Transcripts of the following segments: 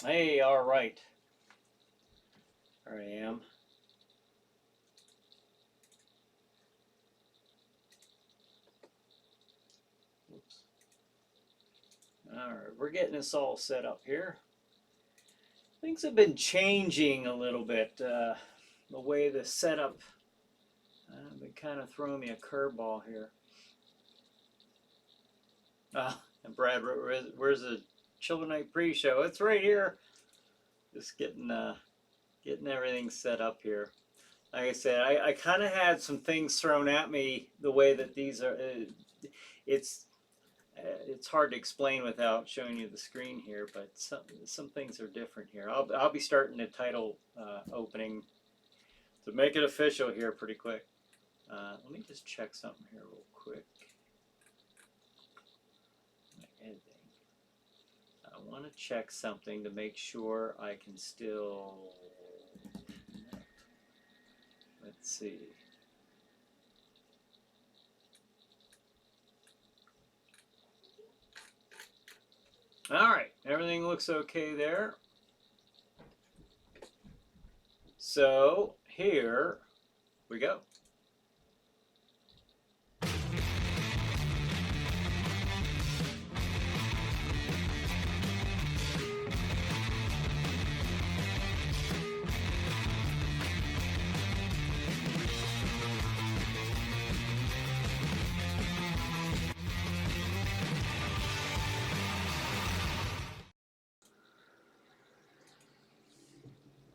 Hey, all right. There I am. Oops. All right, we're getting this all set up here. Things have been changing a little bit. The way the setup, been kind of throwing me a curveball here. And Brad, where's the Children Night pre-show? It's right here. Just getting everything set up here. Like I said, I kind of had some things thrown at me the way that these are. It's it's hard to explain without showing you the screen here, but some things are different here. I'll be starting the title opening to make it official here pretty quick. Let me just check something here real quick. My editing. I want to check something to make sure I can still. Let's see. All right, everything looks okay there. So here we go.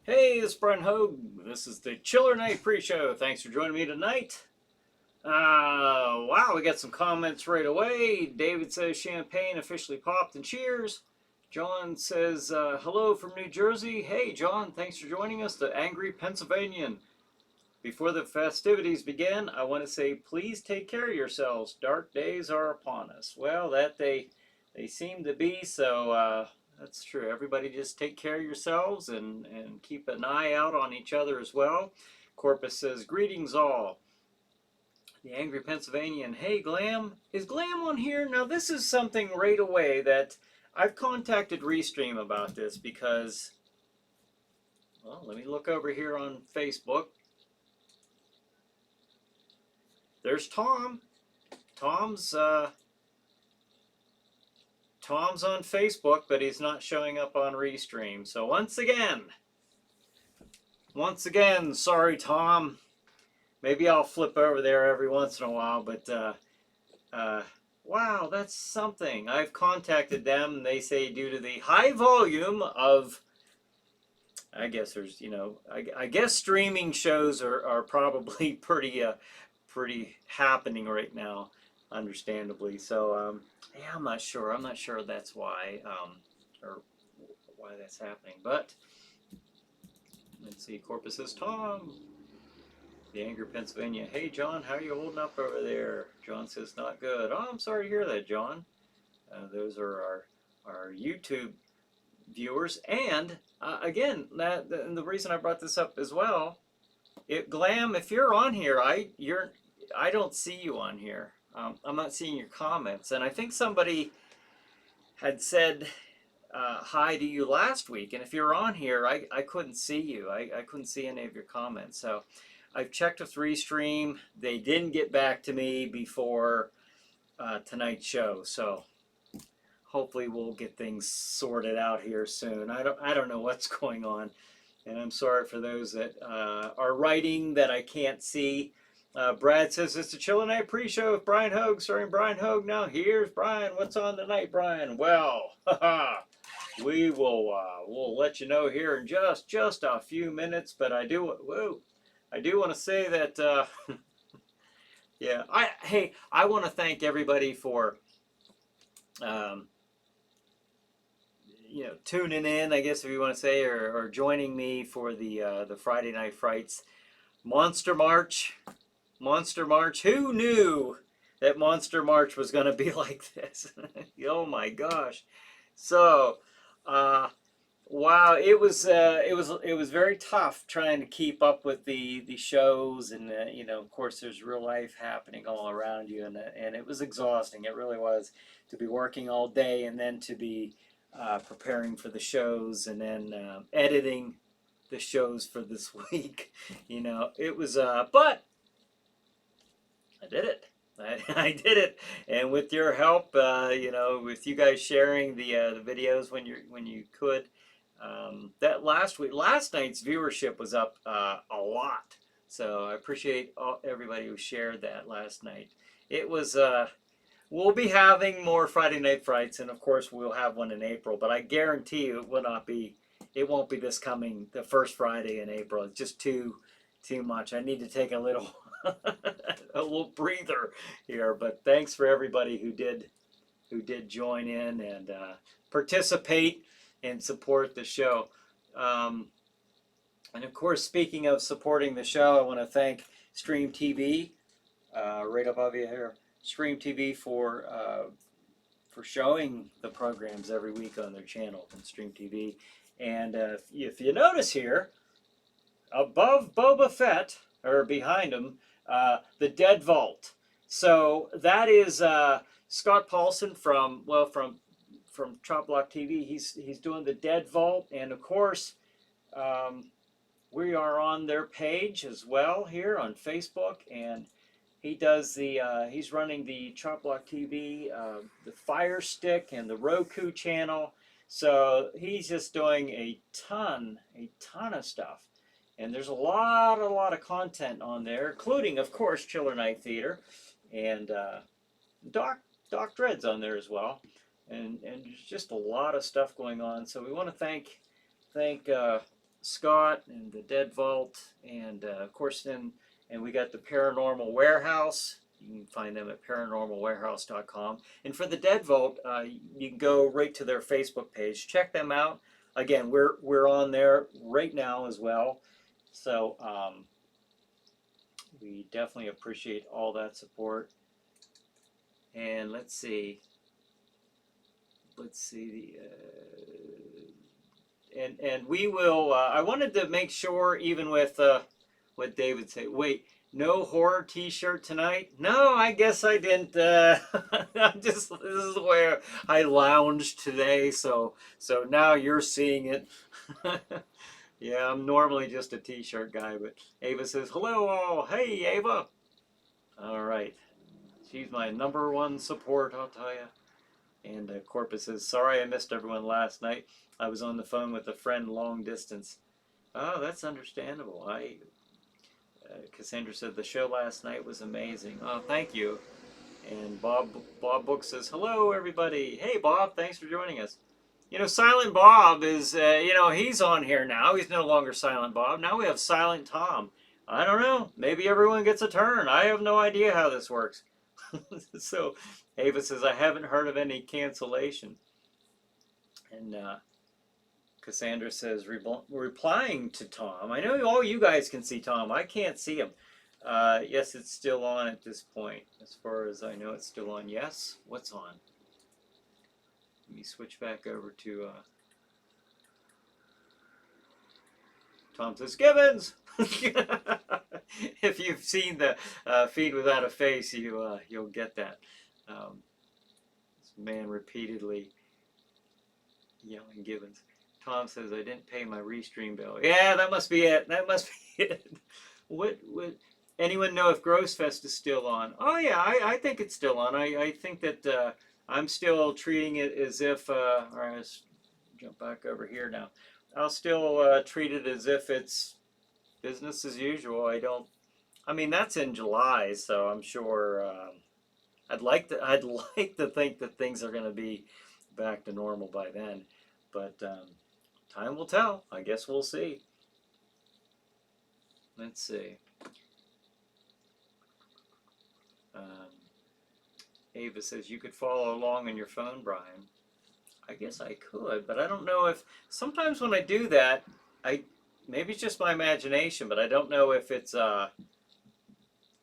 Hey, it's Bryan Hogue. This is the Chiller Night pre-show. Thanks for joining me tonight. Wow, we got some comments right away. David says champagne officially popped and cheers. John says hello from New Jersey. Hey, John, thanks for joining us. The Angry Pennsylvanian. Before the festivities begin, I want to say please take care of yourselves. Dark days are upon us. Well, that they seem to be, so that's true. Everybody just take care of yourselves and keep an eye out on each other as well. Corpus says, greetings all. The Angry Pennsylvanian, hey Glam, is Glam on here? Now this is something right away that I've contacted Restream about this because, well, let me look over here on Facebook. There's Tom. Tom's Tom's on Facebook, but he's not showing up on Restream. So once again, sorry Tom. Maybe I'll flip over there every once in a while, but wow, that's something. I've contacted them, and they say due to the high volume of, I guess there's, I guess streaming shows are probably pretty happening right now, understandably. So yeah, I'm not sure. I'm not sure that's why or why that's happening. But let's see. Corpus says Tom. The Anger Pennsylvania. Hey John, how are you holding up over there? John says not good. Oh, I'm sorry to hear that, John. Those are our YouTube viewers, and again, the reason I brought this up as well. Glam, if you're on here, I don't see you on here. I'm not seeing your comments, and I think somebody had said hi to you last week, and if you're on here, I couldn't see you. I couldn't see any of your comments. So I've checked with Restream. They didn't get back to me before tonight's show, so hopefully we'll get things sorted out here soon. I don't know what's going on, and I'm sorry for those that are writing that I can't see. Brad says it's a Chillin' Night pre-show with Bryan Hogue, starring Bryan Hogue. Now here's Bryan. What's on tonight, Bryan? Well, we will we'll let you know here in just a few minutes. But I do want to say that yeah, I want to thank everybody for tuning in, I guess if you want to say, or joining me for the Friday Night Frights Monster March. Monster March. Who knew that Monster March was going to be like this? Oh my gosh! So, wow, it was very tough trying to keep up with the shows, and of course there's real life happening all around you, and it was exhausting. It really was, to be working all day and then to be preparing for the shows and then editing the shows for this week. It was, but I did it. I did it, and with your help, with you guys sharing the videos when you could, that last night's viewership was up a lot. So I appreciate everybody who shared that last night. It was. We'll be having more Friday Night Frights, and of course we'll have one in April. But I guarantee you, it will not be. It won't be the first Friday in April. It's just too much. I need to take a little a little breather here. But thanks for everybody who did join in and participate and support the show. And of course, speaking of supporting the show, I want to thank Stream TV, right above you here, Stream TV for showing the programs every week on their channel on Stream TV. And if you notice here, above Boba Fett, or behind him, the Dead Vault. So that is Scott Paulson from Chop Block TV. He's doing the Dead Vault, and of course, we are on their page as well here on Facebook, and he does he's running the Chop Block TV, the Fire Stick, and the Roku channel. So he's just doing a ton of stuff. And there's a lot of content on there, including, of course, Chiller Night Theater, and Doc Dread's on there as well, and there's just a lot of stuff going on. So we want to thank Scott and the Dead Vault, and of course and we got the Paranormal Warehouse. You can find them at paranormalwarehouse.com. And for the Dead Vault, you can go right to their Facebook page. Check them out. Again, we're on there right now as well. So we definitely appreciate all that support. And let's see and we will. I wanted to make sure, even with what David said. Wait, no horror T-shirt tonight? No, I guess I didn't. This is the way I lounged today. So now you're seeing it. Yeah, I'm normally just a T-shirt guy, but Ava says, hello all. Hey, Ava. All right. She's my #1 support, I'll tell you. And Corpus says, sorry I missed everyone last night. I was on the phone with a friend long distance. Oh, that's understandable. Cassandra said the show last night was amazing. Oh, thank you. And Bob Book says, hello, everybody. Hey, Bob, thanks for joining us. Silent Bob is, he's on here now. He's no longer Silent Bob. Now we have Silent Tom. I don't know. Maybe everyone gets a turn. I have no idea how this works. So Ava says, I haven't heard of any cancellation. And Cassandra says, replying to Tom. I know all you guys can see Tom. I can't see him. Yes, it's still on at this point. As far as I know, it's still on. Yes? What's on? Let me switch back over to Tom says, Gibbons! If you've seen the feed without a face, you'll get that. This man repeatedly yelling Gibbons. Tom says, I didn't pay my restream bill. Yeah, that must be it. That must be it. What anyone know if Grossfest is still on? Oh yeah, I think it's still on. I think that I'm still treating it as if, all right, let's jump back over here now. I'll still treat it as if it's business as usual. I mean, that's in July, so I'm sure, I'd like to think that things are going to be back to normal by then, but time will tell. I guess we'll see. Let's see. Ava says, you could follow along on your phone, Brian. I guess I could, but I don't know if, sometimes when I do that, maybe it's just my imagination, but I don't know if it's,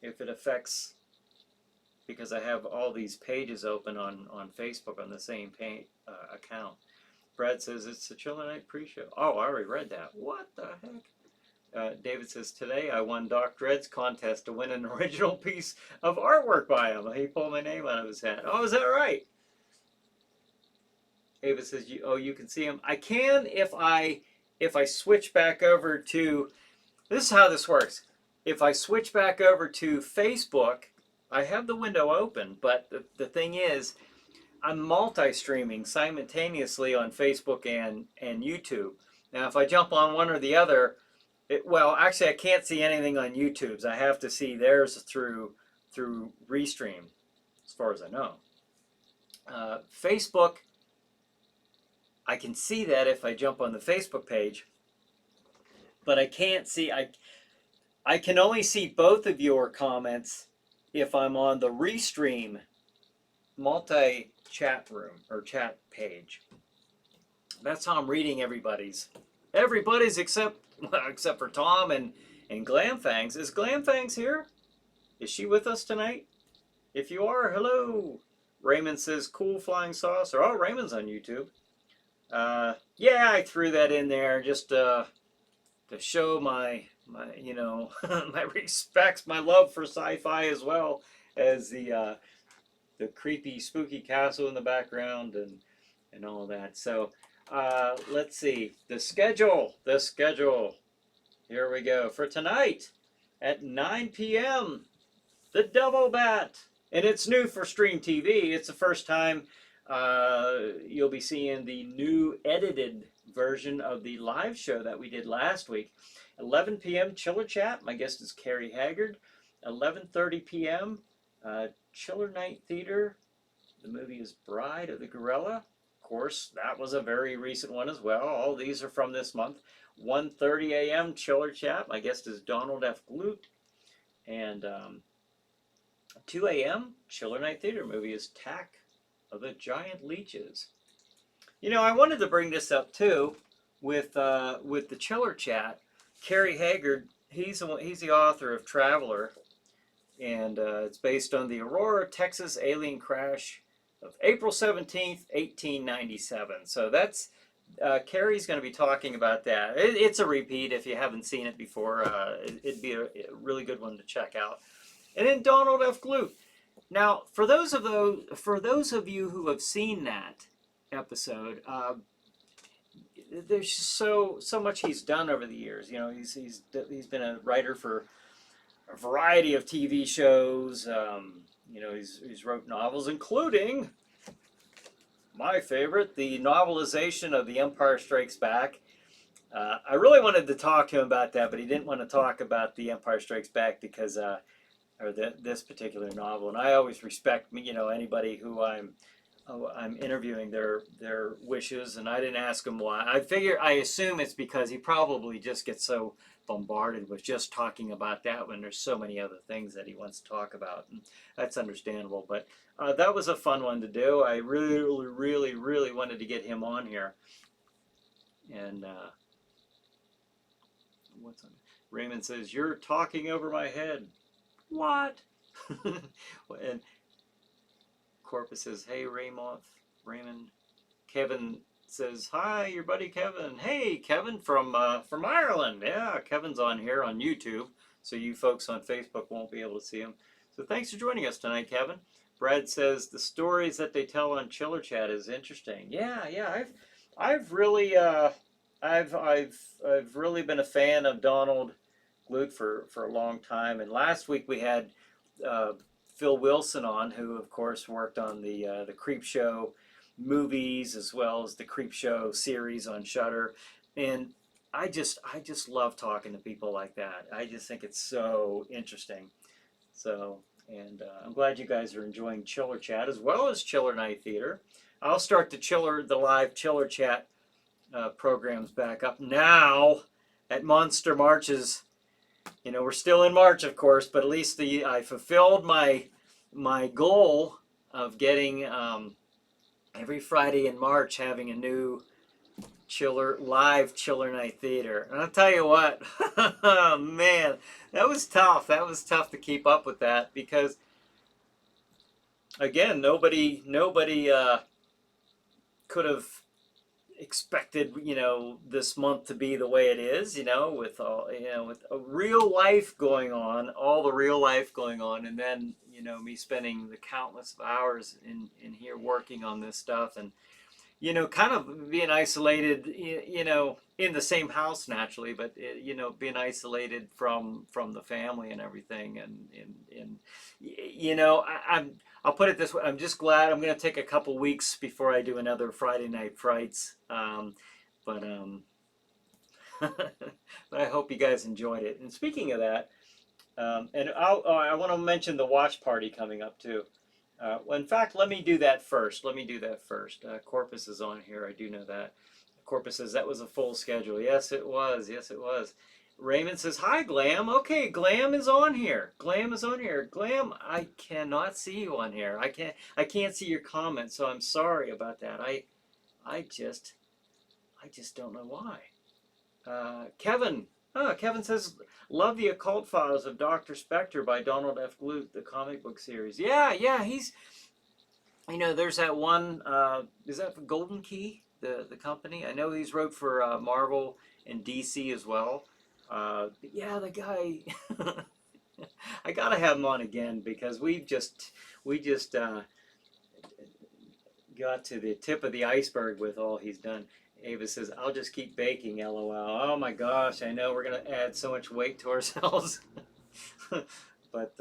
if it affects, because I have all these pages open on Facebook on the same account. Brad says, it's the Chiller Night pre-show. Oh, I already read that. What the heck? David says, today I won Doc Dread's contest to win an original piece of artwork by him. He pulled my name out of his hat. Oh, is that right? Ava says, you can see them. I can if I switch back over to. This is how this works. If I switch back over to Facebook, I have the window open, but the thing is, I'm multi-streaming simultaneously on Facebook and YouTube. Now, if I jump on one or the other, well, actually, I can't see anything on YouTube's. I have to see theirs through Restream, as far as I know. Facebook, I can see that if I jump on the Facebook page, but I can't see. I can only see both of your comments if I'm on the Restream multi-chat room or chat page. That's how I'm reading everybody's except for Tom and Glamfangs. Is Glamfangs here? Is she with us tonight? If you are, hello. Raymond says cool flying saucer. Oh, Raymond's on YouTube. Yeah, I threw that in there just to show my my respects, my love for sci-fi, as well as the creepy, spooky castle in the background and all that. So let's see the schedule. Here we go for tonight at 9 p.m. The Double Bat, and it's new for Stream TV. It's the first time you'll be seeing the new edited version of the live show that we did last week. 11 p.m. Chiller Chat. My guest is Carrie Haggard. 11:30 p.m. Chiller Night Theater. The movie is Bride of the Gorilla. Of course, that was a very recent one as well. All these are from this month. 1:30 a.m. Chiller Chat. My guest is Donald F. Glute. And 2 a.m. Chiller Night Theater. Movie is Attack of the Giant Leeches. You know, I wanted to bring this up too with the Chiller Chat. Carrie Haggard, he's the author of Traveler, and it's based on the Aurora, Texas alien crash of April 17th, 1897. So that's Carrie's going to be talking about that. It's a repeat if you haven't seen it before. It'd be a really good one to check out. And then Donald F. Glute. Now, for those of you who have seen that episode, there's just so much he's done over the years. You know, he's been a writer for a variety of TV shows. You know, he's wrote novels, including my favorite, the novelization of The Empire Strikes Back. I really wanted to talk to him about that, but he didn't want to talk about The Empire Strikes Back because this particular novel. And I always respect, you know, anybody who I'm interviewing their wishes, and I didn't ask him why. I assume it's because he probably just gets so bombarded with just talking about that when there's so many other things that he wants to talk about. And that's understandable, but that was a fun one to do. I really wanted to get him on here. And what's on? Raymond says, "You're talking over my head." What? And Corpus says, "Hey, Raymond." Kevin says, "Hi, your buddy Kevin." Hey, Kevin from Ireland. Yeah, Kevin's on here on YouTube, so you folks on Facebook won't be able to see him. So thanks for joining us tonight, Kevin. Brad says the stories that they tell on Chiller Chat is interesting. Yeah. I've really I've really been a fan of Donald Glute for a long time. And last week we had Phil Wilson on, who of course worked on the Creep Show movies as well as the Creep Show series on Shudder. And I just love talking to people like that. I just think it's so interesting. So, and I'm glad you guys are enjoying Chiller Chat as well as Chiller Night Theater. I'll start the live Chiller Chat programs back up now at Monster Marches. You know, we're still in March, of course, but at least I fulfilled my goal of getting every Friday in March having a new live Chiller Night Theater. And I'll tell you what, man, that was tough. That was tough to keep up with that because, again, nobody could have expected, you know, this month to be the way it is, you know, with all, you know, with a real life going on, all the real life going on, and then, you know, me spending the countless of hours in here working on this stuff. And kind of being isolated, in the same house naturally, but being isolated from the family and everything, and I'll put it this way: I'm just glad I'm going to take a couple weeks before I do another Friday Night Frights, but but I hope you guys enjoyed it. And speaking of that, and I want to mention the watch party coming up too. Well, in fact, let me do that first. Corpus is on here. I do know that. Corpus says that was a full schedule. Yes, it was. Yes, it was. Raymond says, "Hi, Glam." Okay, Glam is on here. Glam is on here. Glam, I cannot see you on here. I can't see your comments, so I'm sorry about that. I just don't know why. Kevin. Kevin says, "Love the Occult Files of Dr. Spectre by Donald F. Glut, the comic book series." Yeah, he's, there's that one, is that Golden Key, the company? I know he's wrote for Marvel and DC as well. But yeah, the guy, I gotta have him on again because we just got to the tip of the iceberg with all he's done. Ava says, "I'll just keep baking, lol." Oh my gosh, I know we're going to add so much weight to ourselves. But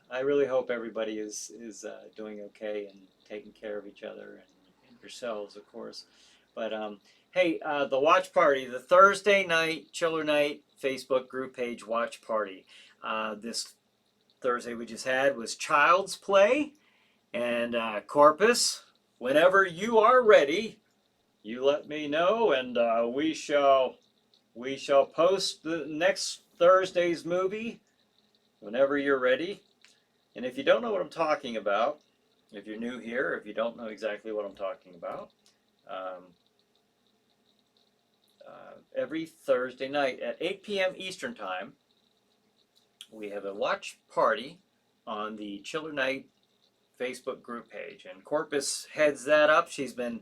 I really hope everybody is doing okay and taking care of each other and yourselves, of course. But hey, the watch party, the Thursday night, Chiller Night Facebook group page watch party. This Thursday we just had was Child's Play. And Corpus, whenever you are ready, you let me know, and we shall post the next Thursday's movie whenever you're ready. And if you don't know what I'm talking about, if you're new here, if you don't know exactly what I'm talking about, every Thursday night at 8 p.m. Eastern Time, we have a watch party on the Chiller Night Facebook group page, and Corpus heads that up. She's been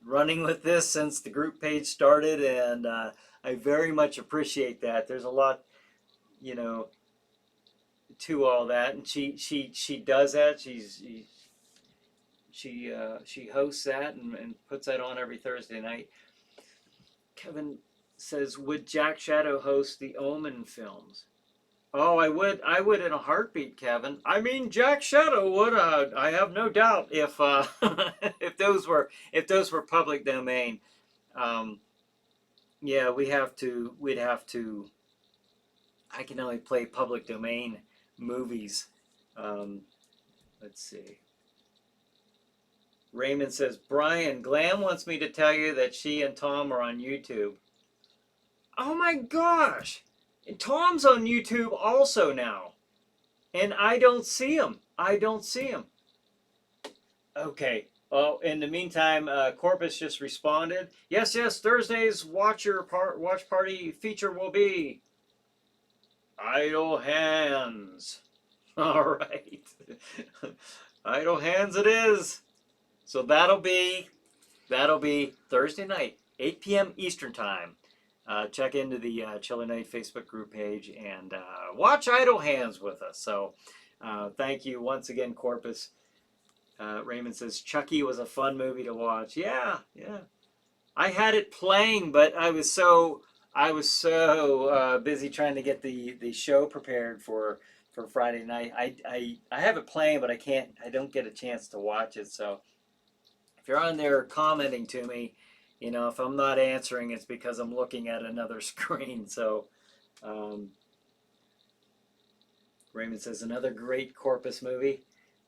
running with this since the group page started, and I very much appreciate that. There's a lot, to all that, and she does that. She hosts that and puts that on every Thursday night. Kevin says, "Would Jack Shadow host the Omen films?" Oh, I would in a heartbeat, Kevin. I mean, Jack Shadow would. I have no doubt if if those were public domain. Yeah, we'd have to. I can only play public domain movies. Let's see. Raymond says, "Brian, Glam wants me to tell you that she and Tom are on YouTube." Oh my gosh! And Tom's on YouTube also now. And I don't see him. Okay. Well, in the meantime, Corpus just responded. Yes, Thursday's watch party feature will be Idle Hands. All right. Idle Hands it is. So that'll be Thursday night, 8 p.m. Eastern Time. Check into the Chiller Night Facebook group page and watch Idle Hands with us. So thank you once again, Corpus. Raymond says, "Chucky was a fun movie to watch." Yeah. I had it playing, but I was so busy trying to get the show prepared for Friday night. I have it playing, but I don't get a chance to watch it. So if you're on there commenting to me, if I'm not answering, it's because I'm looking at another screen. So Raymond says, "Another great Corpus movie."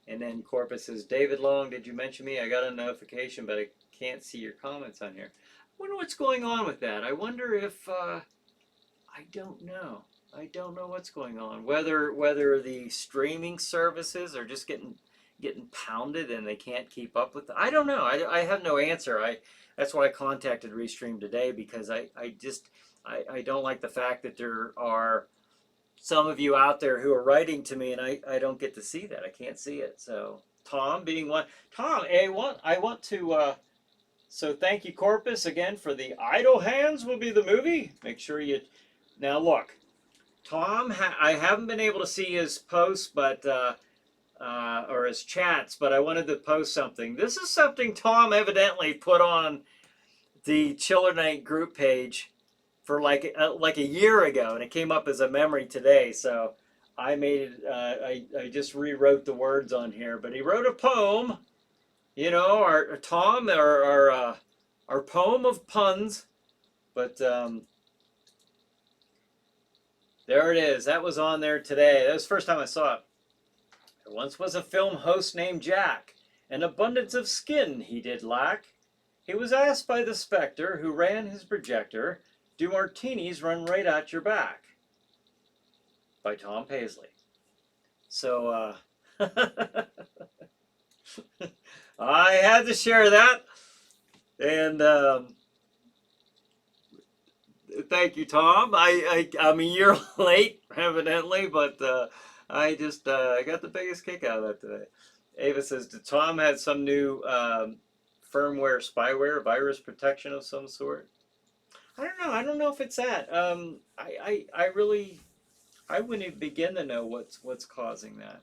And then Corpus says, "David Long, did you mention me? I got a notification, but I can't see your comments on here." I wonder what's going on with that. I wonder if, I don't know. I don't know what's going on. Whether the streaming services are just getting pounded and they can't keep up with it. I don't know. I have no answer. That's why I contacted Restream today, because I don't like the fact that there are some of you out there who are writing to me and I don't get to see that. I can't see it. So Tom being one. Tom, I want to so thank you, Corpus, again for the Idle Hands will be the movie. Make sure you now look. Tom, I haven't been able to see his posts, but or as chats, but I wanted to post something. This is something Tom evidently put on the Chiller Night group page for like a year ago, and it came up as a memory today. So I made it. I just rewrote the words on here, but he wrote a poem. You know, our Tom, our poem of puns. But there it is. That was on there today. That was the first time I saw it. There once was a film host named Jack. An abundance of skin he did lack. He was asked by the specter who ran his projector, "Do martinis run right at your back?" By Tom Paisley. So, I had to share that. And thank you, Tom. I'm a year late, evidently, but I just I got the biggest kick out of that today. Ava says, did Tom have some new firmware, spyware, virus protection of some sort? I don't know. I don't know if it's that. I really, I wouldn't even begin to know what's causing that.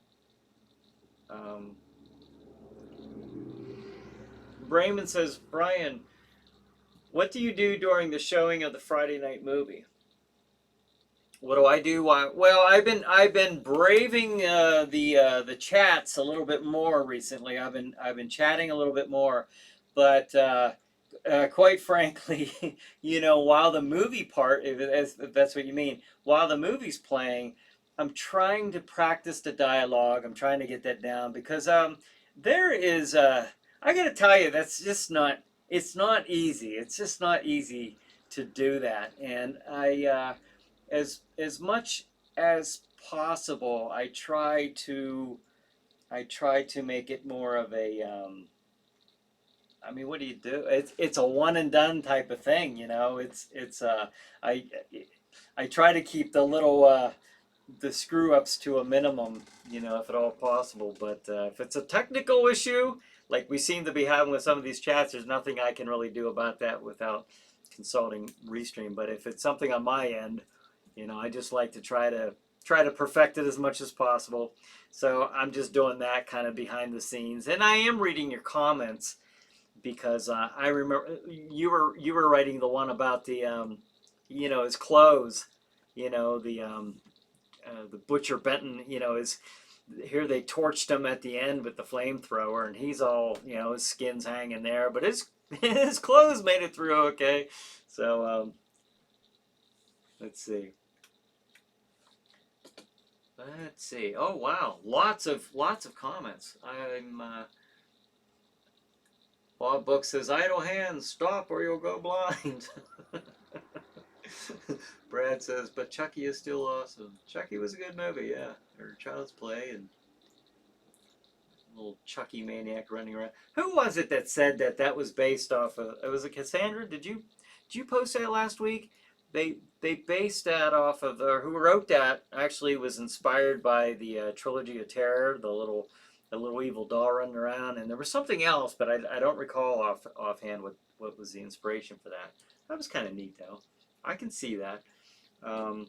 Brayman says, Brian, what do you do during the showing of the Friday night movie? What do I do? Well, I've been braving the chats a little bit more recently. I've been chatting a little bit more, but quite frankly, you know, while the movie part, if that's what you mean, while the movie's playing, I'm trying to practice the dialogue. I'm trying to get that down because there is I got to tell you, that's just not. It's not easy. It's just not easy to do that, and as much as possible, I try to make it more of a I mean, what do you do? It's a one and done type of thing, you know. I I try to keep the little the screw ups to a minimum, you know, if at all possible. But if it's a technical issue, like we seem to be having with some of these chats, there's nothing I can really do about that without consulting Restream. But if it's something on my end, you know, I just like to try to perfect it as much as possible. So I'm just doing that kind of behind the scenes, and I am reading your comments because I remember you were writing the one about the you know, his clothes, you know, the Butcher Benton, you know, is here they torched him at the end with the flamethrower, and he's all, you know, his skin's hanging there, but his his clothes made it through okay. So let's see. Let's see. Oh wow, lots of comments. Bob Book says, "Idle hands, stop or you'll go blind." Brad says, "But Chucky is still awesome." Chucky was a good movie, yeah. Or Child's Play and little Chucky maniac running around. Who was it that said that was based off of? It was a Cassandra. Did you post that last week? They based that off of, or who wrote that actually was inspired by the Trilogy of Terror, the little evil doll running around, and there was something else, but I don't recall offhand what was the inspiration for that. That was kind of neat though. I can see that. And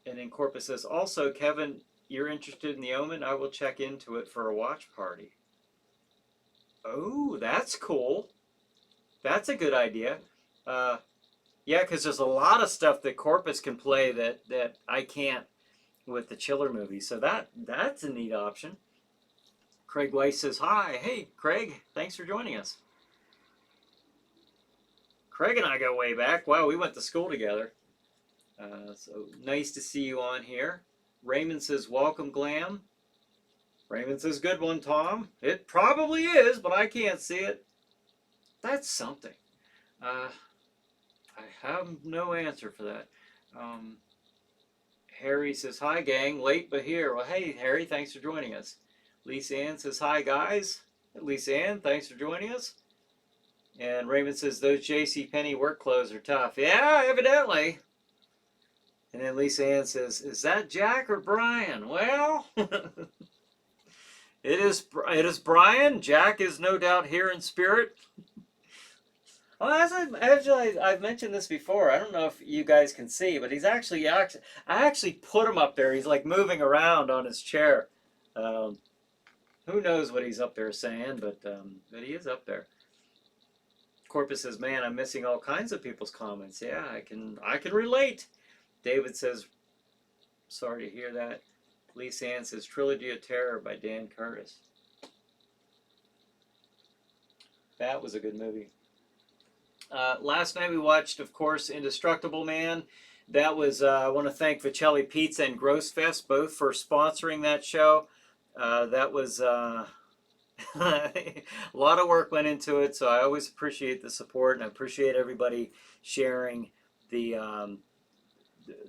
then Corpus says, also, Kevin, you're interested in The Omen? I will check into it for a watch party. Oh, that's cool. That's a good idea. Yeah, because there's a lot of stuff that Corpus can play that I can't with the Chiller movie. So that's a neat option. Craig Weiss says, hi. Hey, Craig. Thanks for joining us. Craig and I go way back. Wow, we went to school together. So nice to see you on here. Raymond says, welcome, Glam. Raymond says, good one, Tom. It probably is, but I can't see it. That's something. I have no answer for that. Harry says, hi, gang. Late but here. Well, hey, Harry, thanks for joining us. Lisa Ann says, hi, guys. Lisa Ann, thanks for joining us. And Raymond says, those JCPenney work clothes are tough. Yeah, evidently. And then Lisa Ann says, is that Jack or Brian? Well, it is Brian. Jack is no doubt here in spirit. Oh, actually, I've mentioned this before. I don't know if you guys can see, but I actually put him up there. He's like moving around on his chair. Um, who knows what he's up there saying, but he is up there. Corpus says, "Man, I'm missing all kinds of people's comments." Yeah, I can relate. David says, "Sorry to hear that." Lisa Ann says, "Trilogy of Terror" by Dan Curtis. That was a good movie. Last night we watched, of course, Indestructible Man. That was, I want to thank Vicelli Pizza and Gross Fest both for sponsoring that show. That was a lot of work went into it, so I always appreciate the support and I appreciate everybody sharing the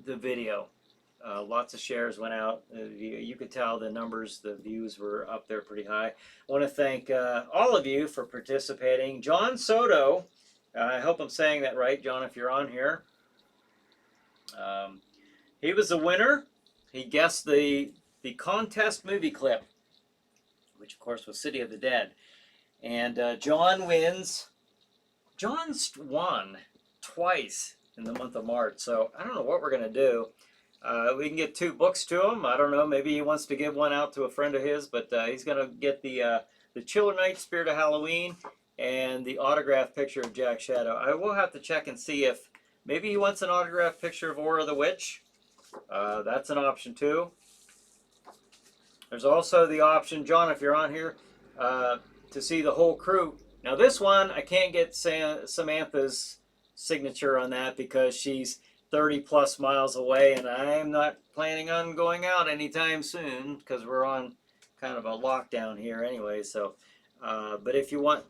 the video. Lots of shares went out. You could tell the numbers, the views were up there pretty high. I want to thank all of you for participating. John Soto, I hope I'm saying that right, John, if you're on here. He was the winner. He guessed the contest movie clip, which of course was City of the Dead. And John wins. John's won twice in the month of March, so I don't know what we're going to do. We can get 2 books to him. I don't know. Maybe he wants to give one out to a friend of his, but he's going to get the Chiller Night Spirit of Halloween and the autographed picture of Jack Shadow. I will have to check and see if maybe he wants an autographed picture of Aura the Witch. That's an option too. There's also the option, John, if you're on here, to see the whole crew. Now this one, I can't get Samantha's signature on that because she's 30 plus miles away, and I'm not planning on going out anytime soon because we're on kind of a lockdown here anyway. So, but if you wanted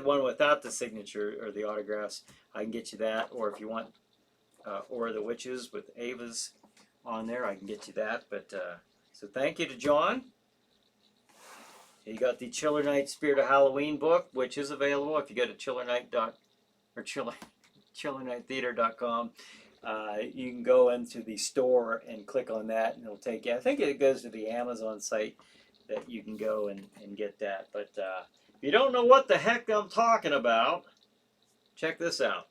one without the signature or the autographs, I can get you that. Or if you want or the Witches with Ava's on there, I can get you that. But so thank you to John. You got the Chiller Night Spirit of Halloween book, which is available if you go to chillernighttheater.com. You can go into the store and click on that, and it'll take you. I think it goes to the Amazon site that you can go and get that. But if you don't know what the heck I'm talking about, check this out.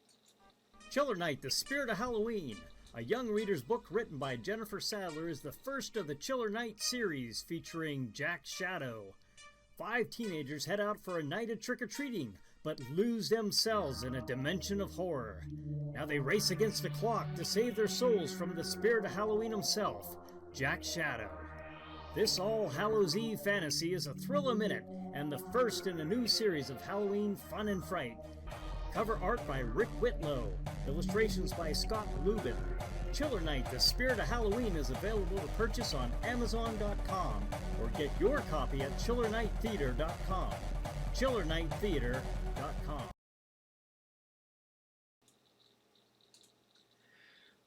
Chiller Night, The Spirit of Halloween, a young reader's book written by Jennifer Sadler, is the first of the Chiller Night series featuring Jack Shadow. 5 teenagers head out for a night of trick-or-treating, but lose themselves in a dimension of horror. Now they race against the clock to save their souls from the Spirit of Halloween himself, Jack Shadow. This All Hallows Eve fantasy is a thrill a minute and the first in a new series of Halloween fun and fright. Cover art by Rick Whitlow, illustrations by Scott Lubin. Chiller Night, The Spirit of Halloween is available to purchase on Amazon.com or get your copy at chillernighttheater.com. chillernighttheater.com.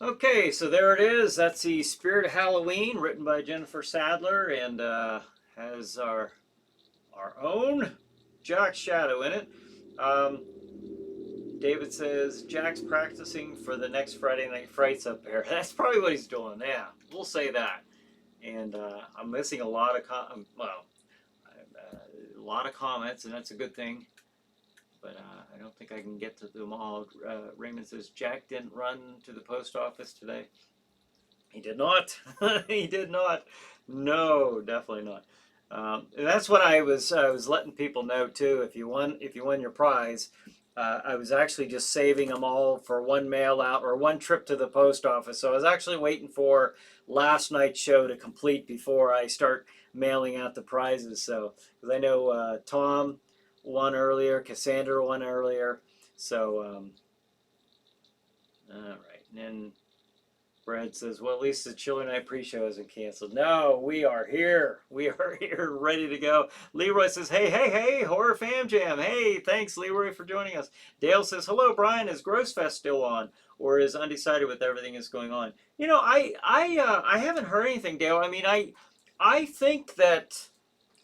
Okay, so there it is. That's the Spirit of Halloween, written by Jennifer Sadler, and has our own Jack Shadow in it. David says Jack's practicing for the next Friday Night Frights up there. That's probably what he's doing. Yeah, we'll say that. And I'm missing a lot of a lot of comments, and that's a good thing. But I don't think I can get to them all. Raymond says Jack didn't run to the post office today. He did not. He did not. No, definitely not. And that's what I was letting people know too. If you won your prize, I was actually just saving them all for one mail out or one trip to the post office. So I was actually waiting for last night's show to complete before I start mailing out the prizes. So because I know Tom won earlier, Cassandra won earlier. So all right, and then Brad says, well, at least the Chiller Night pre-show isn't canceled. No, we are here. We are here, ready to go. Leroy says, hey, Horror Fam Jam. Hey, thanks, Leroy, for joining us. Dale says, hello, Brian. Is Gross Fest still on, or is undecided with everything that's going on? You know, I haven't heard anything, Dale. I mean, I think that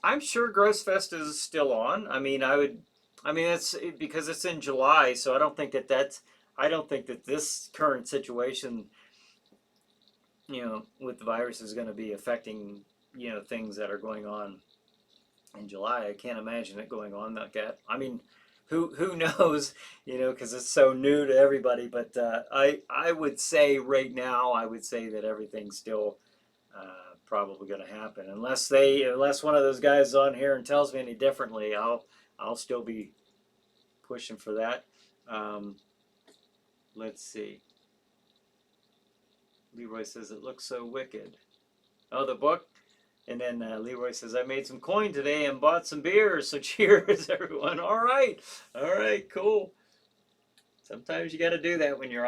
I'm sure Gross Fest is still on. I mean, it's because it's in July, so I don't think that this current situation, you know, with the virus is going to be affecting, you know, things that are going on in July. I can't imagine it going on like that. I mean, who knows, because it's so new to everybody. But I would say right now, I would say that everything's still probably going to happen, unless one of those guys is on here and tells me any differently. I'll still be pushing for that. Let's see. Leroy says it looks so wicked. Oh, the book. And then Leroy says, I made some coin today and bought some beers, so cheers, everyone. All right, cool. Sometimes you got to do that when you're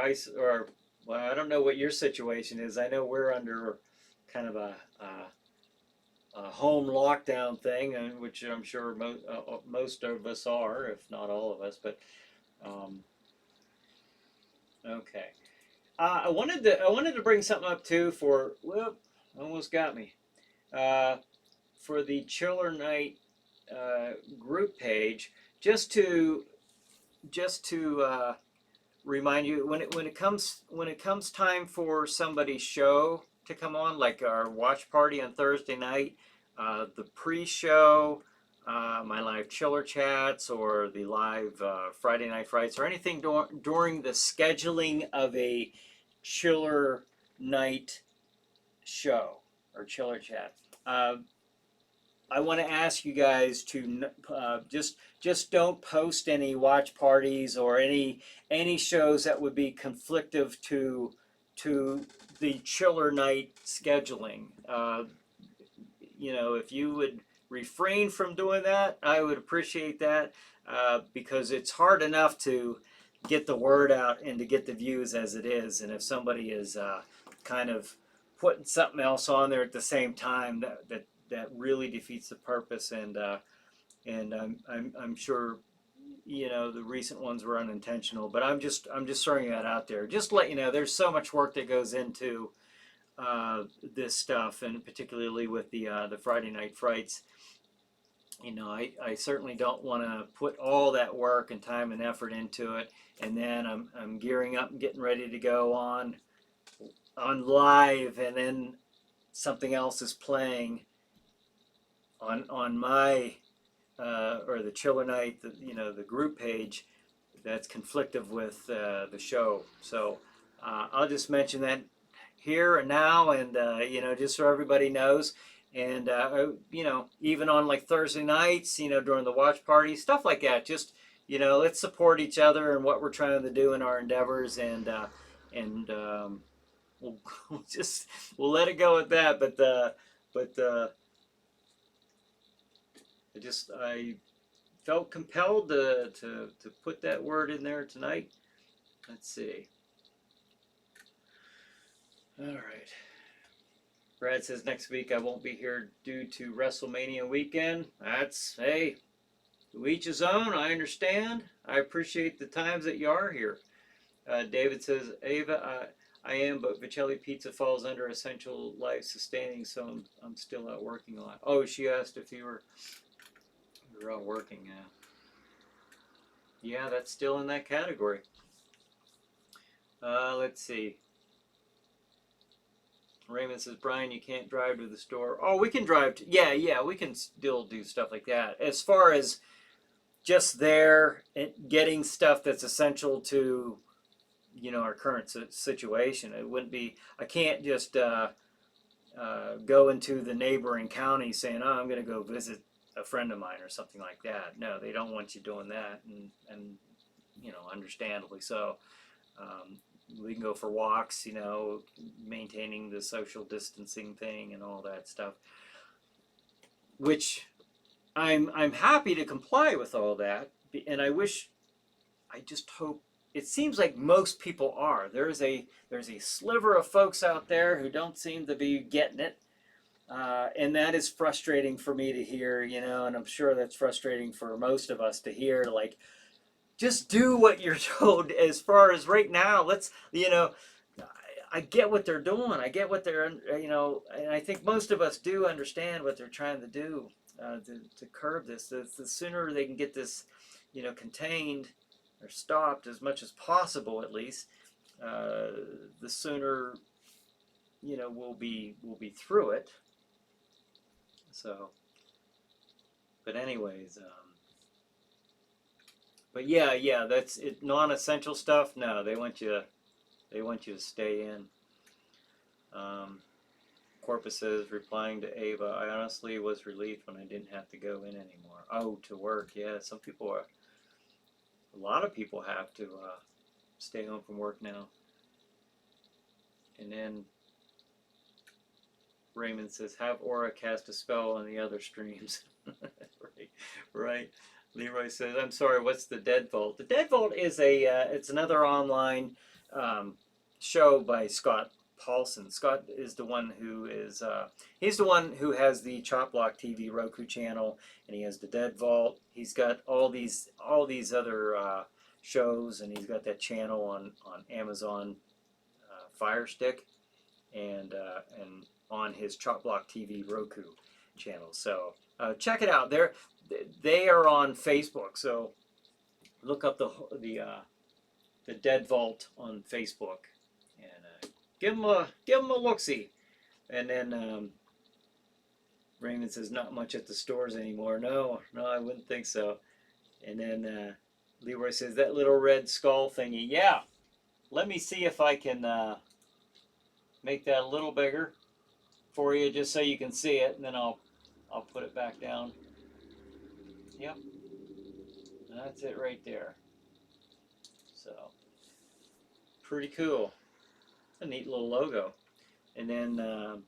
well, I don't know what your situation is. I know we're under kind of a home lockdown thing, which I'm sure most of us are, if not all of us. But okay, I wanted to bring something up too almost got me. For the Chiller Night group page, just to remind you when it comes time for somebody's show to come on, like our watch party on Thursday night, the pre-show, my live chiller chats, or the live Friday night frights, or anything during the scheduling of a chiller night show or chiller chat. I want to ask you guys to just don't post any watch parties or any shows that would be conflictive to the chiller night scheduling. If you would refrain from doing that, I would appreciate that, because it's hard enough to get the word out and to get the views as it is. And if somebody is kind of putting something else on there at the same time, that really defeats the purpose. And I'm sure the recent ones were unintentional, but I'm just throwing that out there. Just to let you know, there's so much work that goes into this stuff, and particularly with the Friday night frights. I certainly don't want to put all that work and time and effort into it, and then I'm gearing up and getting ready to go on live, and then something else is playing on my or the Chiller Night, the group page, that's conflictive with the show. So I'll just mention that here and now, and just so everybody knows. And even on like Thursday nights, during the watch party, stuff like that. Just let's support each other and what we're trying to do in our endeavors, and we'll let it go at that. But I felt compelled to put that word in there tonight. Let's see. All right. Brad says next week I won't be here due to WrestleMania weekend. Hey, to each his own. I understand. I appreciate the times that you are here. David says, Ava, I am, but Vicelli Pizza falls under essential life sustaining, so I'm still out working a lot. Oh, she asked if you were out working. Yeah, that's still in that category. Let's see. Raymond says, Brian, you can't drive to the store. Oh, we can drive. Yeah, we can still do stuff like that. As far as just there and getting stuff that's essential to, our current situation. It wouldn't be, I can't just go into the neighboring county saying, oh, I'm going to go visit a friend of mine or something like that. No, they don't want you doing that, and understandably so. We can go for walks, maintaining the social distancing thing and all that stuff, which I'm happy to comply with all that, and I just hope, it seems like most people are. There's a sliver of folks out there who don't seem to be getting it, and that is frustrating for me to hear, and I'm sure that's frustrating for most of us to hear, like, just do what you're told. As far as right now, let's, I get what they're doing. I get what they're, and I think most of us do understand what they're trying to do to curb this. The sooner they can get this, contained or stopped as much as possible, at least, the sooner, we'll be through it. So, but anyways, But yeah, that's it. Non-essential stuff. No, they want you to stay in. Um, Corpus says, replying to Ava, I honestly was relieved when I didn't have to go in anymore. Oh, to work. Yeah, some people are. A lot of people have to stay home from work now. And then Raymond says, have Aura cast a spell on the other streams. Right, right. Leroy says, I'm sorry, what's the Dead Vault? The Dead Vault is it's another online um, show by Scott Paulson. Scott is the one who is, he's the one who has the Chop Block TV Roku channel, and he has the Dead Vault. He's got all these other shows, and he's got that channel on Amazon Fire Stick, and on his Chop Block TV Roku channel. So check it out. They are on Facebook. So look up the Dead Vault on Facebook and give them a look-see. And then Raymond says not much at the stores anymore. No, I wouldn't think so. And then Leroy says that little red skull thingy. Yeah, let me see if I can make that a little bigger for you, just so you can see it, and then I'll put it back down. Yep, that's it right there. So pretty cool, a neat little logo. And then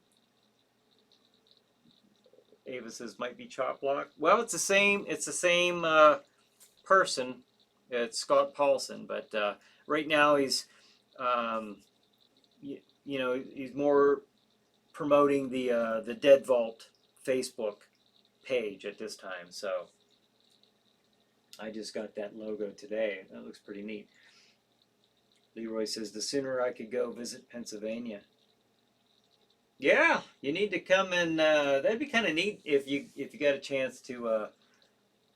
Ava says might be Chop Block. Well, it's the same. It's the same person. It's Scott Paulson, but right now he's he's more promoting the Dead Vault Facebook page at this time. So I just got that logo today. That looks pretty neat. Leroy says the sooner I could go visit Pennsylvania. Yeah, you need to come, and that'd be kind of neat if you got a chance to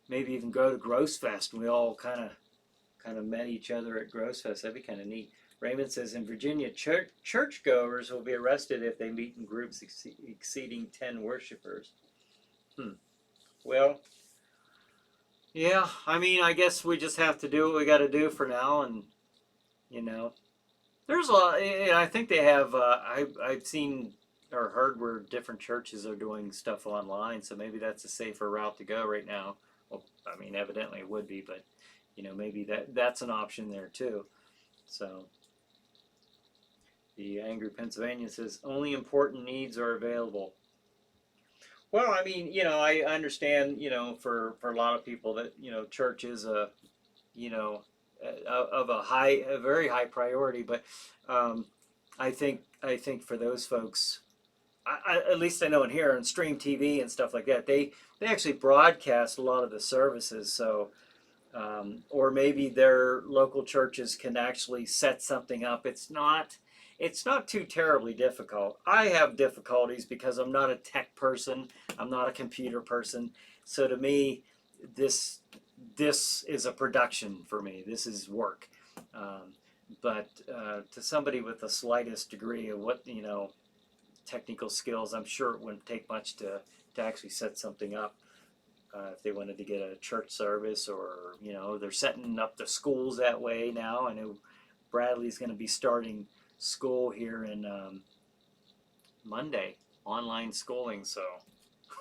maybe even go to Gross Fest. We all kind of met each other at Gross Fest. That'd be kind of neat. Raymond says in Virginia, churchgoers will be arrested if they meet in groups exceeding 10 worshipers. Well, yeah, I mean, I guess we just have to do what we got to do for now, and there's a lot. I think they have. I've seen or heard where different churches are doing stuff online, so maybe that's a safer route to go right now. Well, I mean, evidently it would be, but maybe that's an option there too. So. The Angry Pennsylvania says, only important needs are available. Well, I mean, I understand, for a lot of people that, church is of a very high priority, but I think for those folks, at least I know in here on Stream TV and stuff like that, they actually broadcast a lot of the services, so or maybe their local churches can actually set something up. It's not too terribly difficult. I have difficulties because I'm not a tech person. I'm not a computer person. So to me, this is a production for me. This is work. But to somebody with the slightest degree of what technical skills, I'm sure it wouldn't take much to actually set something up. If they wanted to get a church service, or they're setting up the schools that way now. I know Bradley's going to be starting school here in Monday, online schooling. So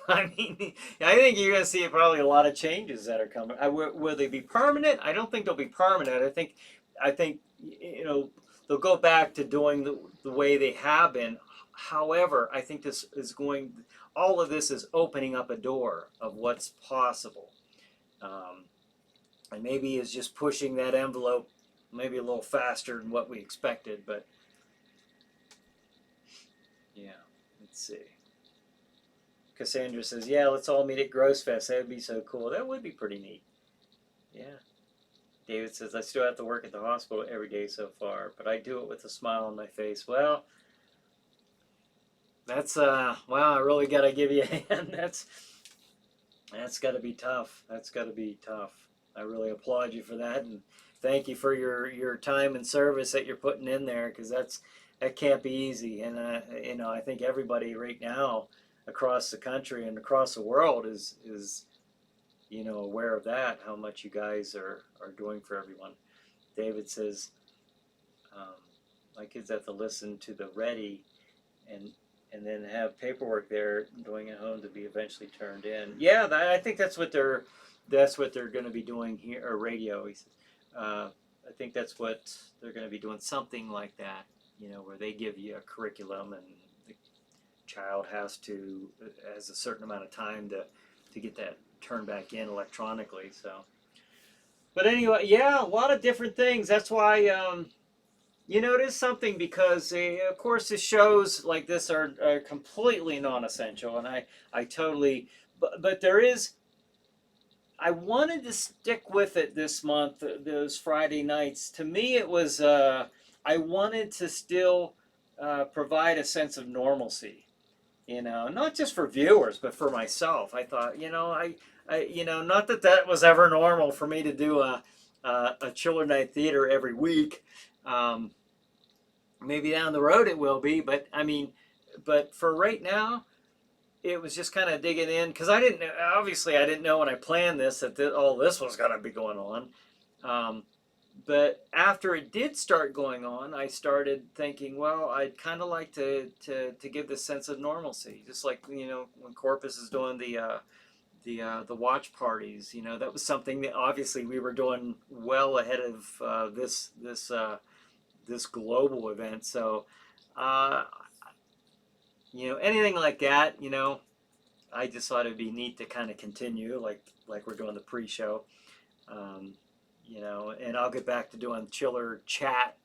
I mean, I think you're going to see probably a lot of changes that are coming. Will they be permanent? I don't think they'll be permanent. I think they'll go back to doing the way they have been. However, I think all of this is opening up a door of what's possible, and maybe is just pushing that envelope maybe a little faster than what we expected. But yeah, let's see. Cassandra says, yeah, let's all meet at Gross Fest. That would be so cool. That would be pretty neat. Yeah. David says, I still have to work at the hospital every day so far, but I do it with a smile on my face. Well, that's, wow, I really got to give you a hand. That's got to be tough. That's got to be tough. I really applaud you for that, and thank you for your time and service that you're putting in there, because that can't be easy. And I think everybody right now across the country and across the world is aware of that, how much you guys are doing for everyone. David says, my kids have to listen to the ready and then have paperwork there doing at home to be eventually turned in. Yeah, I think that's what they're going to be doing here, or radio. He says, I think that's what they're going to be doing, something like that. Where they give you a curriculum and the child has a certain amount of time to get that turned back in electronically. So, but anyway, yeah, a lot of different things. That's why. It is something because, of course, the shows like this are completely non-essential, and I totally, but there is. I wanted to stick with it this month. Those Friday nights. To me, it was. I wanted to still provide a sense of normalcy. Not just for viewers, but for myself. I thought, not that was ever normal for me to do a chiller night theater every week. Maybe down the road it will be, but but for right now, it was just kind of digging in because I didn't know when I planned this that all this was going to be going on. But after it did start going on, I started thinking, well, I'd kind of like to give this sense of normalcy, just like when Corpus is doing the watch parties. That was something that obviously we were doing well ahead of this global event. So, anything like that, I just thought it'd be neat to kind of continue, like we're doing the pre-show. And I'll get back to doing chiller chat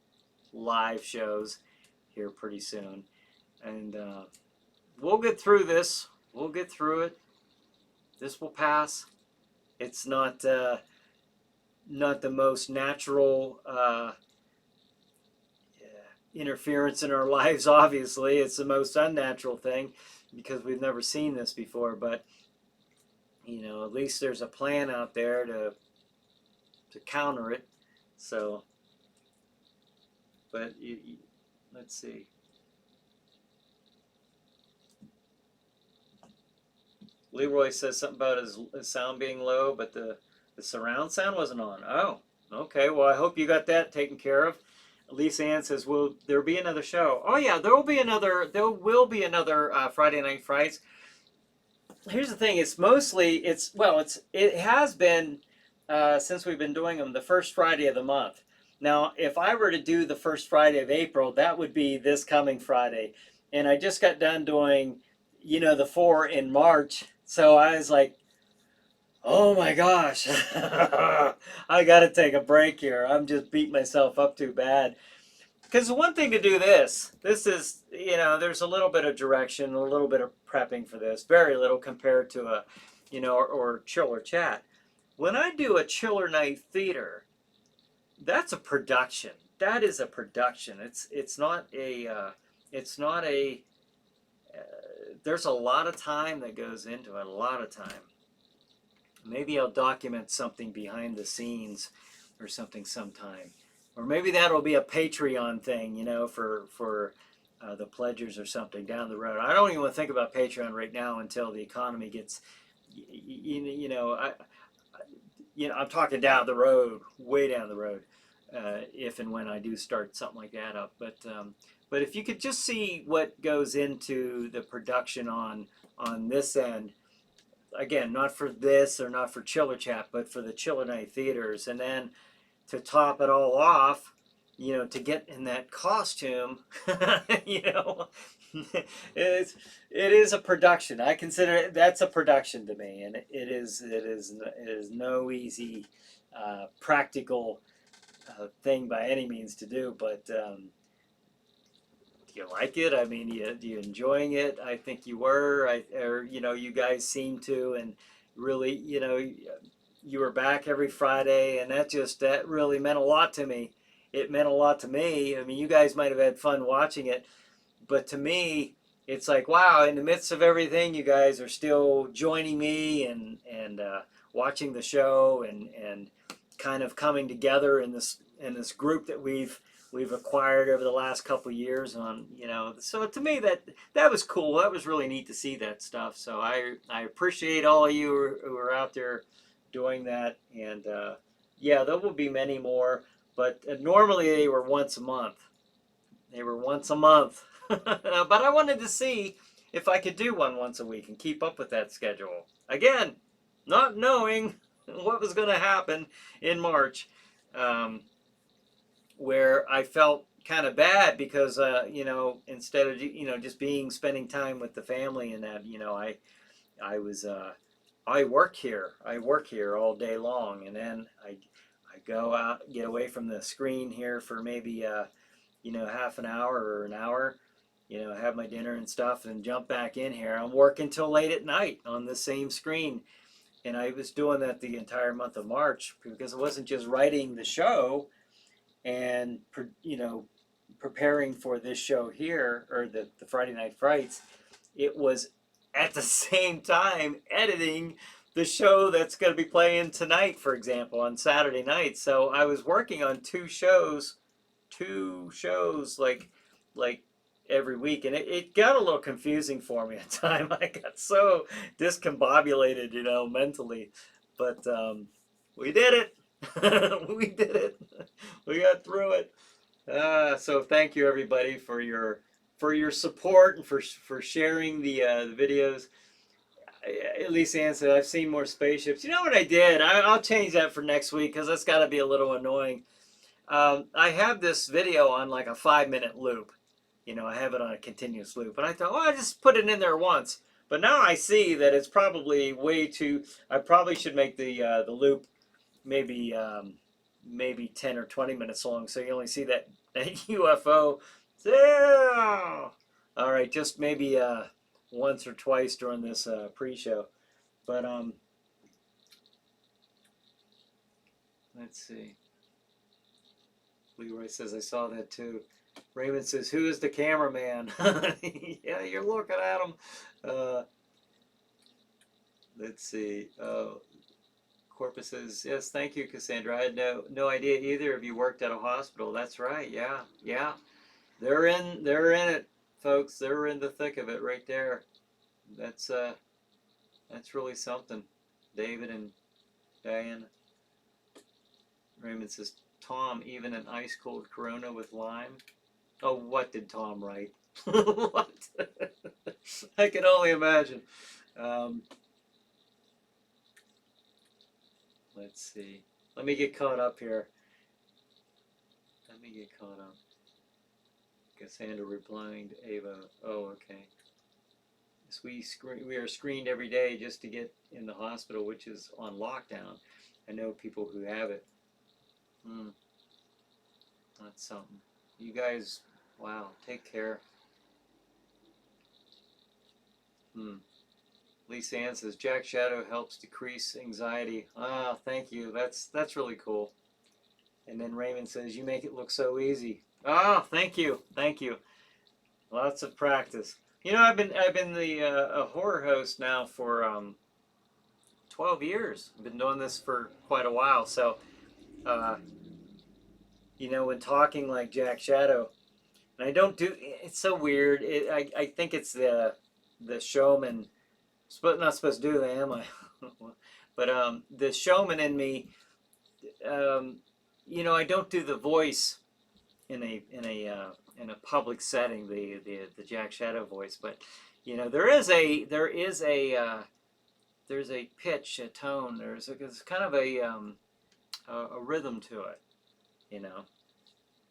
live shows here pretty soon. And we'll get through this. We'll get through it. This will pass. It's not the most natural interference in our lives, obviously. It's the most unnatural thing because we've never seen this before. But, at least there's a plan out there to counter it. So, but let's see. Leroy says something about his sound being low, but the surround sound wasn't on. Oh, okay. Well, I hope you got that taken care of. Lisa Ann says, "Will there be another show?" Oh yeah, there will be another. There will be another Friday Night Frights. Here's the thing: it has been since we've been doing them the first Friday of the month. Now, if I were to do the first Friday of April, that would be this coming Friday, and I just got done doing, the 4 in March, so I was like, oh my gosh, I got to take a break here. I'm just beating myself up too bad. Because one thing to do this is, there's a little bit of direction, a little bit of prepping for this, very little compared to a, or chiller chat. When I do a chiller night theater, that's a production. That is a production. It's not a, there's a lot of time that goes into it, a lot of time. Maybe I'll document something behind the scenes or something sometime. Or maybe that'll be a Patreon thing, for the pledgers or something down the road. I don't even want to think about Patreon right now until the economy gets, I'm talking down the road, way down the road, if and when I do start something like that up. But if you could just see what goes into the production on this end, again, not for this or not for Chiller Chat, but for the Chiller Night Theaters, and then to top it all off, to get in that costume, it is a production. I consider that's a production to me, and it is no easy practical thing by any means to do. But do you like it? I mean, do you enjoying it? I think you were, you guys seem to, and really, you were back every Friday, and that really meant a lot to me. It meant a lot to me. I mean, you guys might have had fun watching it, but to me, it's like, wow, in the midst of everything, you guys are still joining me and watching the show and kind of coming together in this group that we've acquired over the last couple of years on, so to me that was cool. That was really neat to see that stuff. So I appreciate all of you who are out there doing that. And yeah, there will be many more, but normally they were once a month. They were once a month. But I wanted to see if I could do one once a week and keep up with that schedule. Again, not knowing what was going to happen in March, um, where I felt kind of bad because, instead of, just spending time with the family and that, I was, I work here. I work here all day long. And then I go out, get away from the screen here for maybe, half an hour or an hour, have my dinner and stuff and jump back in here. I'm working till late at night on the same screen. And I was doing that the entire month of March because it wasn't just writing the show and, preparing for this show here or the Friday Night Frights. It was at the same time editing the show that's going to be playing tonight, for example, on Saturday night. So I was working on two shows like every week, and it got a little confusing for me at time. I got so discombobulated, mentally, but we did it. We did it. We got through it. So thank you everybody for your support and for sharing the videos. At least Ann said I've seen more spaceships. You know what I did? I'll change that for next week because that's got to be a little annoying. I have this video on like a 5-minute loop. I have it on a continuous loop. And I thought, I just put it in there once. But now I see that it's probably way too. I probably should make the loop maybe 10 or 20 minutes long, so you only see that UFO. Yeah. All right, just maybe once or twice during this pre-show. But let's see. Leroy says, I saw that too. Raymond says, who is the cameraman? Yeah, you're looking at him. Let's see. Corpus says, yes, thank you, Cassandra. I had no idea either of you worked at a hospital. That's right. Yeah. They're in it, folks. They're in the thick of it right there. That's really something. David and Diane. Raymond says, Tom, even an ice cold Corona with lime. Oh, what did Tom write? What? I can only imagine. Let's see. Let me get caught up here. Cassandra replying to Ava. Oh, okay. So we are screened every day just to get in the hospital, which is on lockdown. I know people who have it. That's something. You guys, wow, take care. Lisa Ann says, Jack Shadow helps decrease anxiety. Ah, thank you. That's really cool. And then Raymond says, you make it look so easy. Ah, thank you. Lots of practice. I've been a horror host now for 12 years. I've been doing this for quite a while. So, when talking like Jack Shadow, and I don't do. It's so weird. I think it's the showman. Not supposed to do that, am I? But the showman in me. I don't do the voice in a public setting, the Jack Shadow voice, but there's a pitch, a tone, there's kind of a rhythm to it.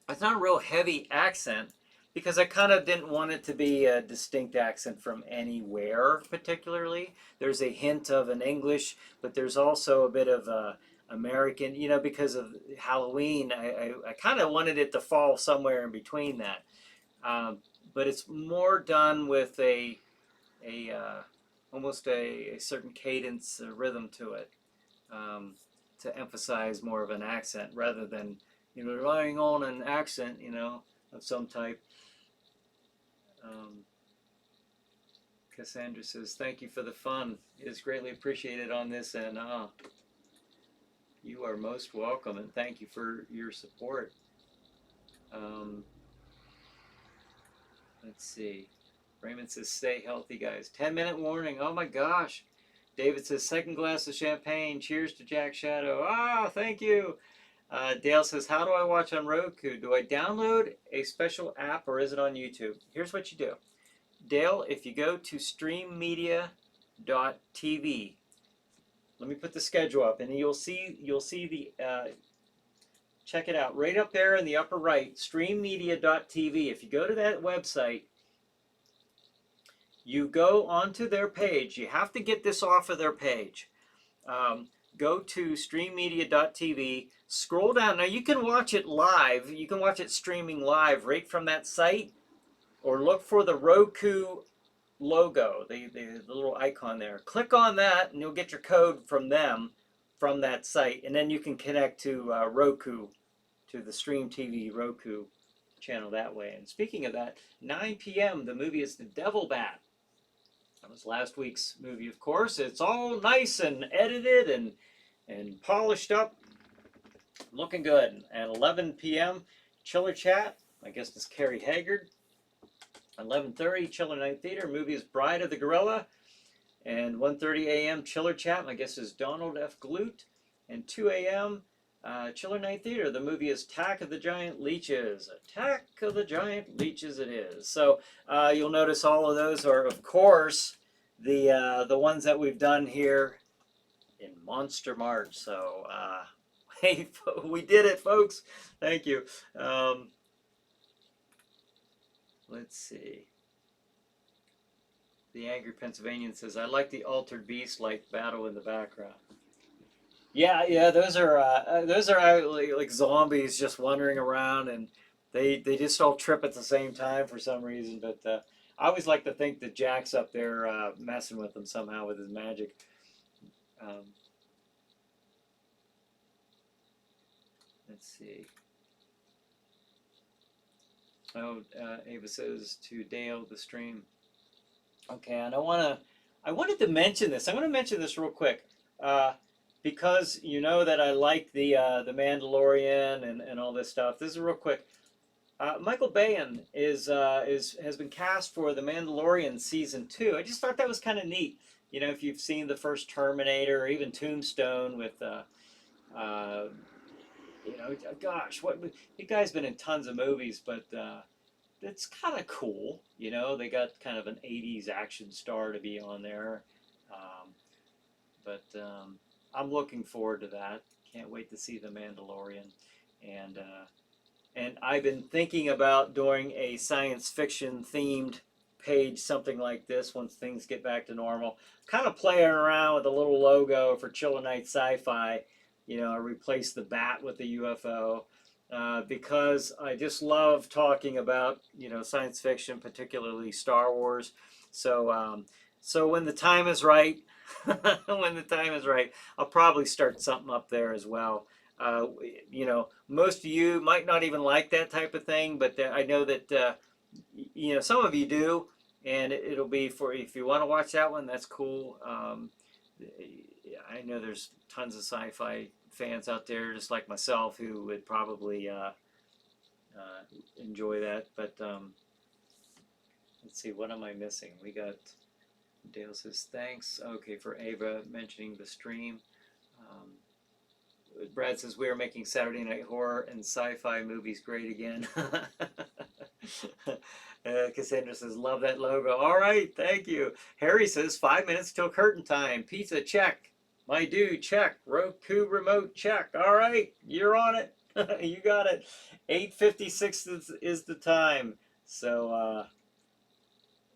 It's not a real heavy accent because I kind of didn't want it to be a distinct accent from anywhere particularly. There's a hint of an English, but there's also a bit of American, because of Halloween. I kind of wanted it to fall somewhere in between that. But it's more done with almost a certain cadence, a rhythm to it, to emphasize more of an accent rather than relying on an accent, of some type. Cassandra says, thank you for the fun. It is greatly appreciated on this, and you are most welcome, and thank you for your support. Let's see. Raymond says, stay healthy, guys. 10-minute warning. Oh my gosh. David says, second glass of champagne. Cheers to Jack Shadow. Ah, thank you. Dale says, how do I watch on Roku? Do I download a special app or is it on YouTube? Here's what you do. Dale, if you go to streammedia.tv, let me put the schedule up, and you'll see the check it out right up there in the upper right, streammedia.tv. If you go to that website, you go onto their page. You have to get this off of their page. Go to streammedia.tv, scroll down. Now you can watch it live. You can watch it streaming live right from that site, or look for the Roku logo, the little icon there. Click on that and you'll get your code from them, from that site, and then you can connect to Roku, to the Stream TV Roku channel that way. And speaking of that, 9 p.m. the movie is The Devil Bat. That was last week's movie, of course. It's all nice and edited and polished up, looking good. At 11 p.m. Chiller Chat, I guess it's Carrie Haggard. 11:30 Chiller Night Theater, movie is Bride of the Gorilla. And 1:30 a.m. Chiller Chat, my guess is Donald F. Glute. And 2 a.m. Chiller Night Theater, the movie is Attack of the Giant Leeches. Attack of the Giant Leeches it is. So you'll notice all of those are, of course, the ones that we've done here in Monster March. So hey, we did it, folks. Thank you. Let's see. The Angry Pennsylvanian says, I like the Altered Beast like battle in the background. Yeah, those are like zombies just wandering around, and they just all trip at the same time for some reason. But I always like to think that Jack's up there messing with them somehow with his magic. Let's see. Oh, Ava says to Dale the stream. Okay, and I wanted to mention this. I'm going to mention this real quick because you know that I like the Mandalorian and all this stuff. This is real quick. Michael Biehn has been cast for the Mandalorian season 2. I just thought that was kind of neat. You know, if you've seen the first Terminator or even Tombstone with you know, gosh, the guy's been in tons of movies, but it's kind of cool. You know, they got kind of an 80s action star to be on there. But I'm looking forward to that. Can't wait to see The Mandalorian. And I've been thinking about doing a science fiction themed page, something like this, once things get back to normal. Kind of playing around with a little logo for Chiller Night Sci-Fi. You know, I replaced the bat with the UFO because I just love talking about, you know, science fiction, particularly Star Wars. So, so when the time is right, when the time is right, I'll probably start something up there as well. You know, most of you might not even like that type of thing, but I know that, you know, some of you do, and it'll be for, if you want to watch that one, that's cool. I know there's tons of sci-fi fans out there, just like myself, who would probably enjoy that. But let's see, what am I missing? We got, Dale says, thanks. Okay, for Ava mentioning the stream. Brad says, we are making Saturday Night Horror and sci-fi movies great again. Cassandra says, love that logo. All right, thank you. Harry says, 5 minutes till curtain time. Pizza, check. My dude, check. Roku remote, check. All right, you're on it. You got it. 8:56 is the time. So,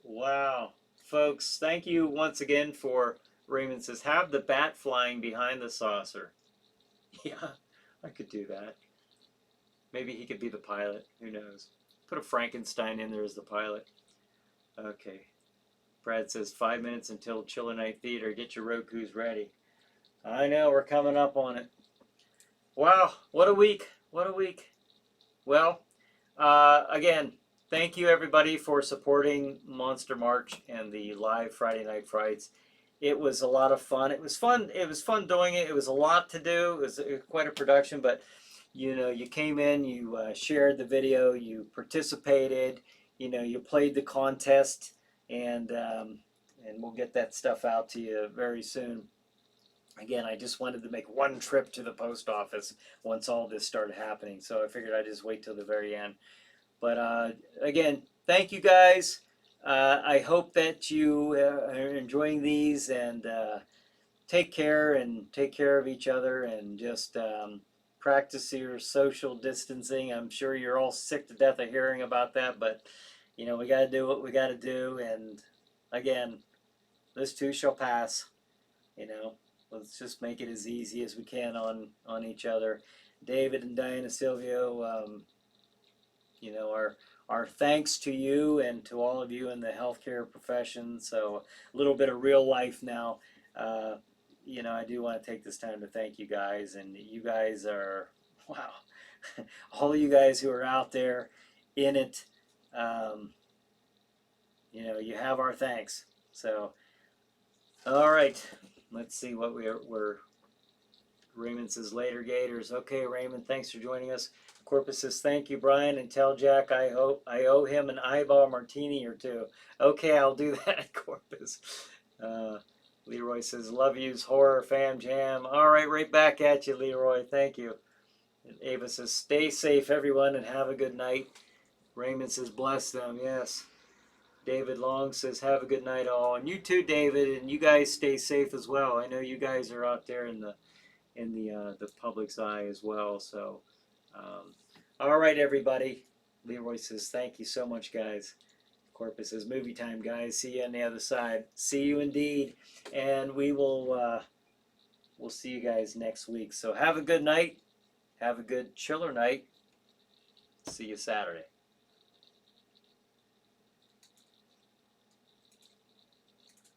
wow. Folks, thank you once again for, Raymond says, have the bat flying behind the saucer. Yeah, I could do that. Maybe he could be the pilot. Who knows? Put a Frankenstein in there as the pilot. Okay. Brad says 5 minutes until Chiller Night Theater. Get your Rokus ready. I know, we're coming up on it. Wow, what a week. What a week. Well, again, thank you everybody for supporting Monster March and the live Friday Night Frights. It was a lot of fun. It was fun doing it. It was a lot to do. It was quite a production, but you know, you came in, you shared the video, you participated, you know, you played the contest, and and we'll get that stuff out to you very soon. Again, I just wanted to make one trip to the post office once all this started happening, so I figured I'd just wait till the very end. But again, thank you guys. I hope that you are enjoying these, and take care of each other, and just practice your social distancing. I'm sure you're all sick to death of hearing about that, but we got to do what we got to do. And again, this too shall pass. Let's just make it as easy as we can on each other. David and Diana Silvio, our thanks to you and to all of you in the healthcare profession. So a little bit of real life now. I do want to take this time to thank you guys, and you guys are, wow, all of you guys who are out there in it, you have our thanks. So, all right, let's see what we're Raymond says later, Gators. Okay, Raymond, thanks for joining us. Corpus says, thank you, Brian, and tell Jack I owe him an eyeball martini or two. Okay, I'll do that, Corpus. Leroy says, love yous, horror fam jam. All right, right back at you, Leroy. Thank you. And Ava says, stay safe, everyone, and have a good night. Raymond says, bless them. Yes. David Long says, have a good night, all. And you too, David, and you guys stay safe as well. I know you guys are out there in the public's eye as well. So, all right, everybody. Leroy says, thank you so much, guys. Corpus says, movie time, guys. See you on the other side. See you indeed. And we'll see you guys next week. So have a good night. Have a good chiller night. See you Saturday.